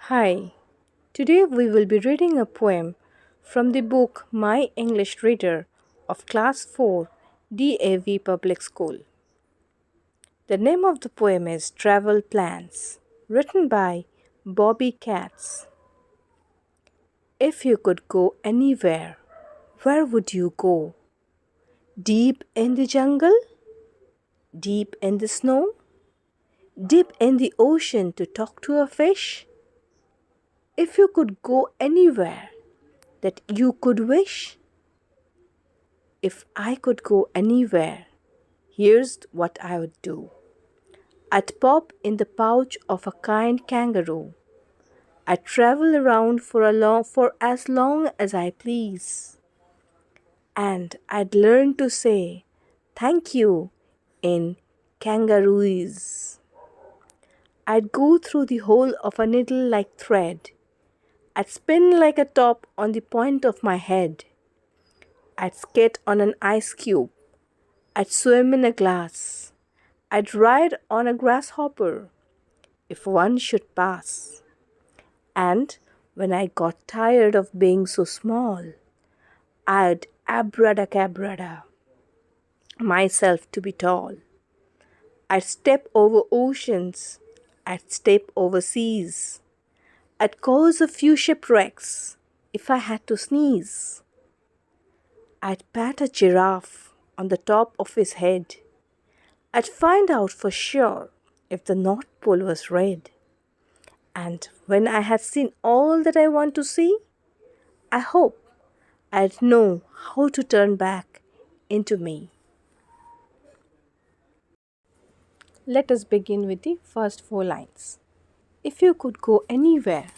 Hi, today we will be reading a poem from the book My English Reader of Class 4 D.A.V. Public School. The name of the poem is Travel Plans, written by Bobby Katz. If you could go anywhere, where would you go? Deep in the jungle? Deep in the snow? Deep in the ocean to talk to a fish? If you could go anywhere that you could wish, if I could go anywhere, here's what I would do. I'd pop in the pouch of a kind kangaroo. I'd travel around for as long as I please. And I'd learn to say thank you in kangaroos. I'd go through the hole of a needle like thread. I'd spin like a top on the point of my head. I'd skate on an ice cube. I'd swim in a glass. I'd ride on a grasshopper if one should pass. And when I got tired of being so small, I'd abracadabra myself to be tall. I'd step over oceans. I'd step over seas. I'd cause a few shipwrecks if I had to sneeze. I'd pat a giraffe on the top of his head. I'd find out for sure if the North Pole was red. And when I had seen all that I want to see, I hope I'd know how to turn back into me. Let us begin with the first four lines. If you could go anywhere,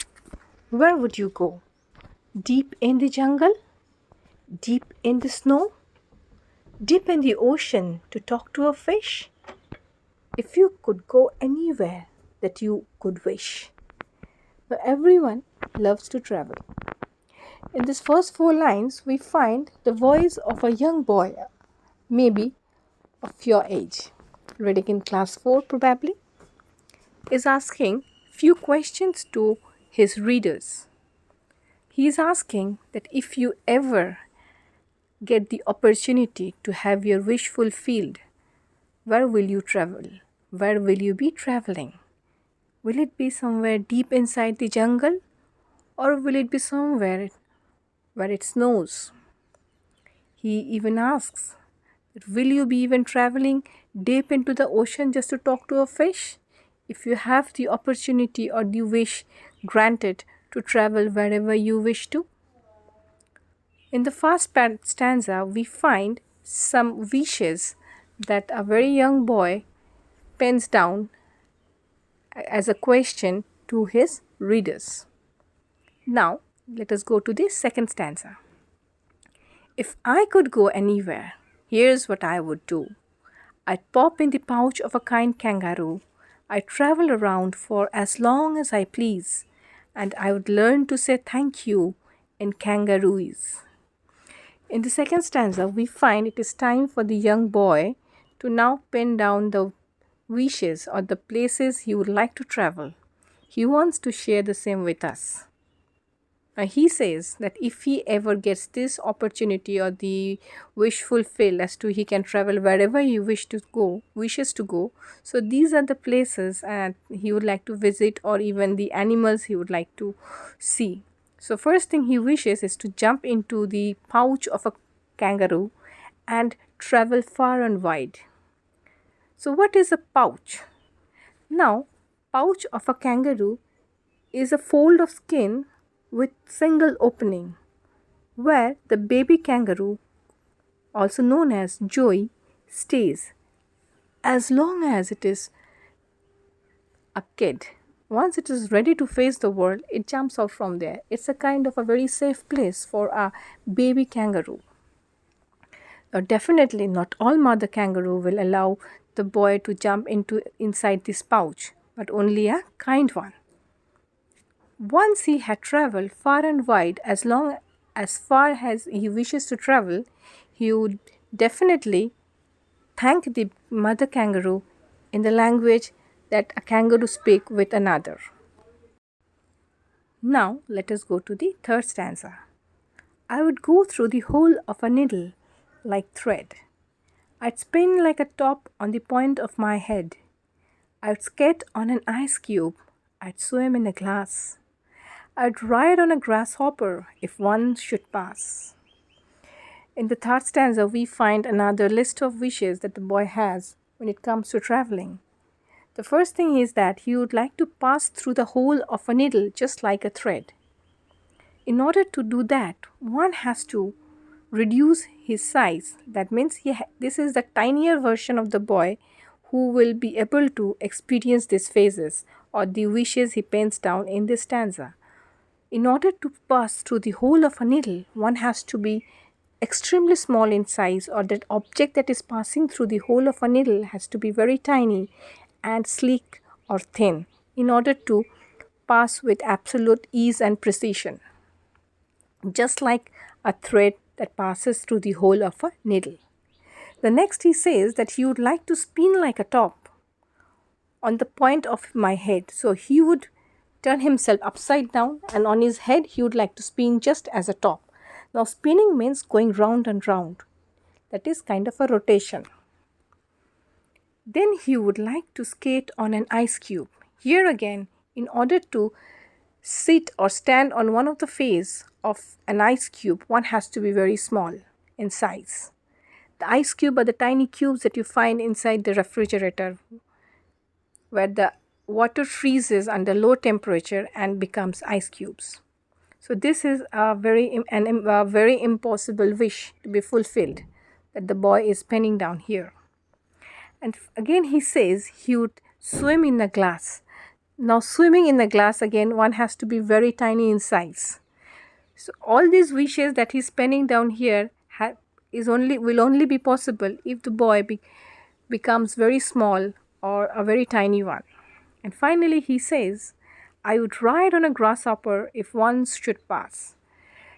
where would you go? Deep in the jungle? Deep in the snow? Deep in the ocean to talk to a fish? If you could go anywhere that you could wish. Now, everyone loves to travel. In these first four lines, we find the voice of a young boy, maybe of your age, reading in class 4 probably, is asking few questions to his readers. He is asking that if you ever get the opportunity to have your wish fulfilled, where will you travel? Where will you be traveling? Will it be somewhere deep inside the jungle, or will it be somewhere where it snows? He even asks, will you be even traveling deep into the ocean just to talk to a fish? If you have the opportunity or the wish granted to travel wherever you wish to. In the first stanza, we find some wishes that a very young boy pens down as a question to his readers. Now, let us go to the second stanza. If I could go anywhere, here's what I would do. I'd pop in the pouch of a kind kangaroo. I'd travel around for as long as I please, and I would learn to say thank you in kangaroos. In the second stanza, we find it is time for the young boy to now pen down the wishes or the places he would like to travel. He wants to share the same with us. He says that if he ever gets this opportunity or the wish fulfilled as to he can travel wherever he wishes to go. So these are the places he would like to visit, or even the animals he would like to see. So first thing he wishes is to jump into the pouch of a kangaroo and travel far and wide. So what is a pouch? Now, pouch of a kangaroo is a fold of skin with single opening where the baby kangaroo, also known as Joey, stays as long as it is a kid. Once it is ready to face the world, it jumps out from there. It's a kind of a very safe place for a baby kangaroo. Now, definitely not all mother kangaroo will allow the boy to jump inside this pouch, but only a kind one. Once he had traveled far and wide, as far as he wishes to travel, he would definitely thank the mother kangaroo in the language that a kangaroo speaks with another. Now let us go to the third stanza. I would go through the hole of a needle like thread. I'd spin like a top on the point of my head. I'd skate on an ice cube. I'd swim in a glass. I'd ride on a grasshopper if one should pass. In the third stanza, we find another list of wishes that the boy has when it comes to traveling. The first thing is that he would like to pass through the hole of a needle just like a thread. In order to do that, one has to reduce his size. That means this is the tinier version of the boy who will be able to experience these phases or the wishes he pens down in this stanza. In order to pass through the hole of a needle, one has to be extremely small in size, or that object that is passing through the hole of a needle has to be very tiny and sleek or thin in order to pass with absolute ease and precision, just like a thread that passes through the hole of a needle. The next he says that he would like to spin like a top on the point of my head. So he would turn himself upside down, and on his head he would like to spin just as a top. Now spinning means going round and round. That is kind of a rotation. Then he would like to skate on an ice cube. Here again, in order to sit or stand on one of the face of an ice cube, one has to be very small in size. The ice cube are the tiny cubes that you find inside the refrigerator, where the water freezes under low temperature and becomes ice cubes. So this is a very impossible wish to be fulfilled that the boy is penning down here. And again he says he would swim in a glass. Now swimming in a glass, again one has to be very tiny in size. So all these wishes that he's penning down here will only be possible if the boy becomes very small or a very tiny one. And finally he says, I would ride on a grasshopper if one should pass.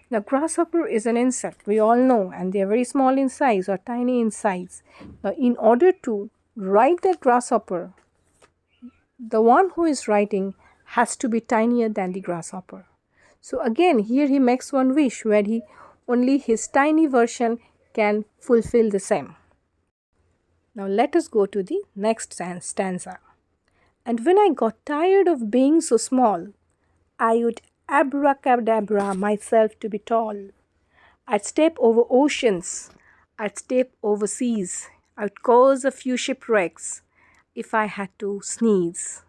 Now grasshopper is an insect, we all know, and they are very small in size or tiny in size. Now in order to ride that grasshopper, the one who is riding has to be tinier than the grasshopper. So again here he makes one wish where only his tiny version can fulfill the same. Now let us go to the next stanza. And when I got tired of being so small, I would abracadabra myself to be tall. I'd step over oceans, I'd step over seas, I'd cause a few shipwrecks if I had to sneeze.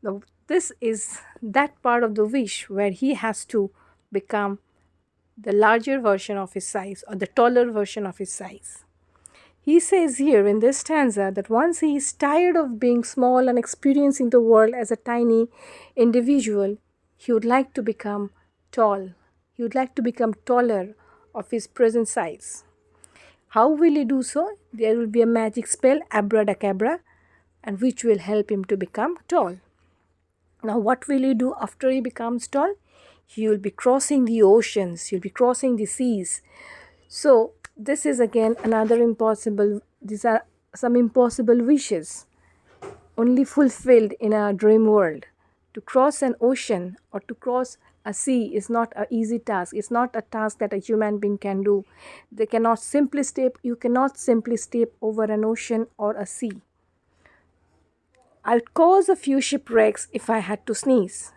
Now this is that part of the wish where he has to become the larger version of his size or the taller version of his size. He says here in this stanza that once he is tired of being small and experiencing the world as a tiny individual, he would like to become tall. He would like to become taller of his present size. How will he do so? There will be a magic spell, abracadabra, and which will help him to become tall. Now what will he do after he becomes tall? He will be crossing the oceans, he will be crossing the seas. So this is again another impossible, these are some impossible wishes only fulfilled in a dream world. To cross an ocean or to cross a sea is not an easy task. It's not a task that a human being can do. You cannot simply step over an ocean or a sea. I'd cause a few shipwrecks if I had to sneeze.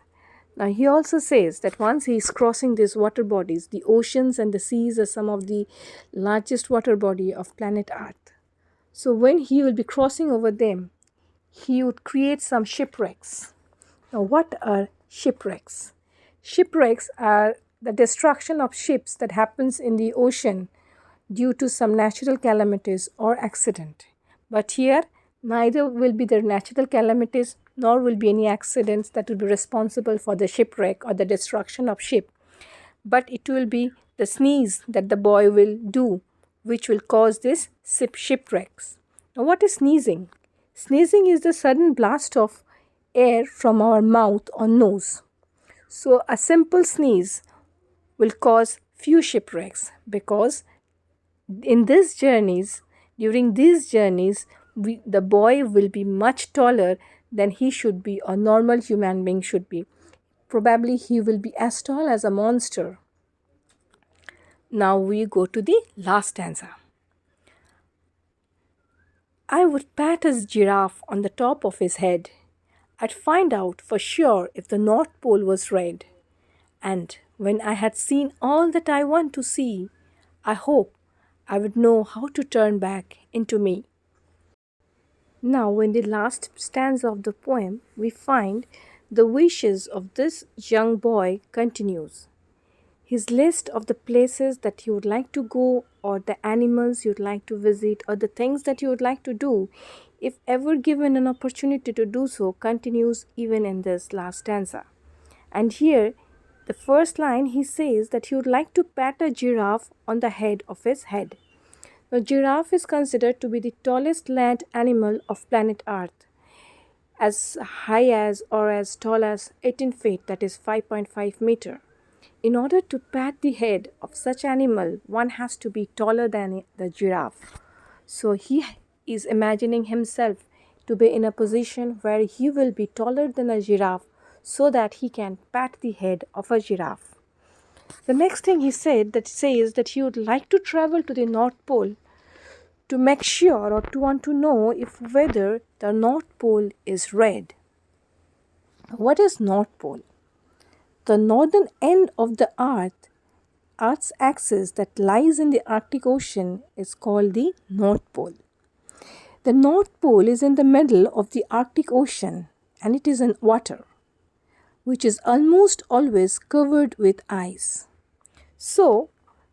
Now he also says that once he is crossing these water bodies, the oceans and the seas are some of the largest water body of planet Earth. So when he will be crossing over them, he would create some shipwrecks. Now what are shipwrecks? Shipwrecks are the destruction of ships that happens in the ocean due to some natural calamities or accident. But here neither will be the natural calamities nor will be any accidents that will be responsible for the shipwreck or the destruction of ship. But it will be the sneeze that the boy will do which will cause this shipwrecks. Now what is sneezing? Sneezing is the sudden blast of air from our mouth or nose. So a simple sneeze will cause few shipwrecks because during these journeys, the boy will be much taller than he should be or normal human being should be. Probably he will be as tall as a monster. Now we go to the last stanza. I would pat a giraffe on the top of his head. I'd find out for sure if the North Pole was red. And when I had seen all that I want to see, I hope I would know how to turn back into me. Now, in the last stanza of the poem, we find the wishes of this young boy continues. His list of the places that he would like to go, or the animals you'd like to visit, or the things that you would like to do, if ever given an opportunity to do so, continues even in this last stanza. And here, the first line, he says that he would like to pat a giraffe on the head of his head. Now, giraffe is considered to be the tallest land animal of planet Earth, as high as or as tall as 18 feet, that is 5.5 meter. In order to pat the head of such animal, one has to be taller than the giraffe. So he is imagining himself to be in a position where he will be taller than a giraffe so that he can pat the head of a giraffe. The next thing he said that says that he would like to travel to the North Pole to make sure or to want to know if whether the North Pole is red. What is North Pole? The northern end of the Earth's axis that lies in the Arctic Ocean is called the North Pole. The North Pole is in the middle of the Arctic Ocean and it is in water, which is almost always covered with ice. So,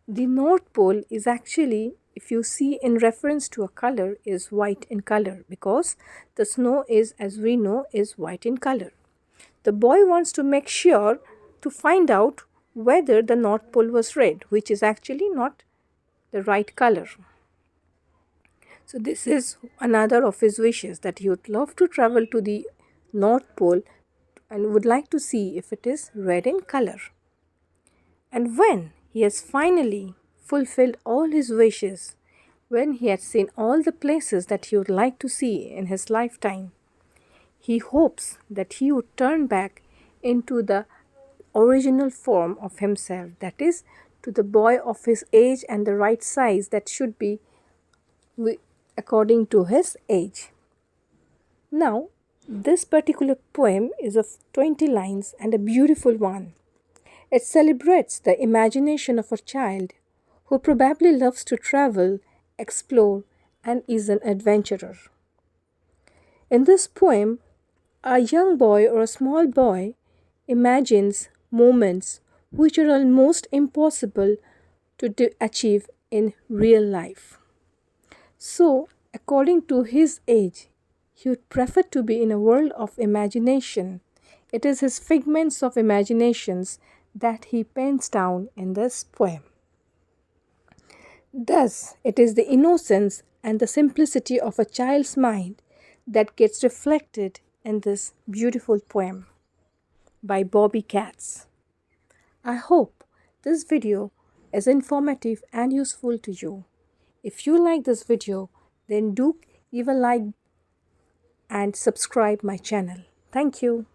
the North Pole is actually, if you see in reference to a color, is white in color because the snow is, as we know, is white in color. The boy wants to make sure to find out whether the North Pole was red, which is actually not the right color. So this is another of his wishes, that he would love to travel to the North Pole and would like to see if it is red in color. And when he has finally fulfilled all his wishes, when he had seen all the places that he would like to see in his lifetime, he hopes that he would turn back into the original form of himself, that is, to the boy of his age and the right size that should be according to his age. Now, this particular poem is of 20 lines and a beautiful one. It celebrates the imagination of a child who probably loves to travel, explore, and is an adventurer. In this poem, a young boy or a small boy imagines moments which are almost impossible to achieve in real life. So, according to his age, he would prefer to be in a world of imagination. It is his figments of imaginations that he pens down in this poem. Thus, it is the innocence and the simplicity of a child's mind that gets reflected in this beautiful poem by Bobby Katz. I hope this video is informative and useful to you. If you like this video, then do give a like and subscribe my channel. Thank you.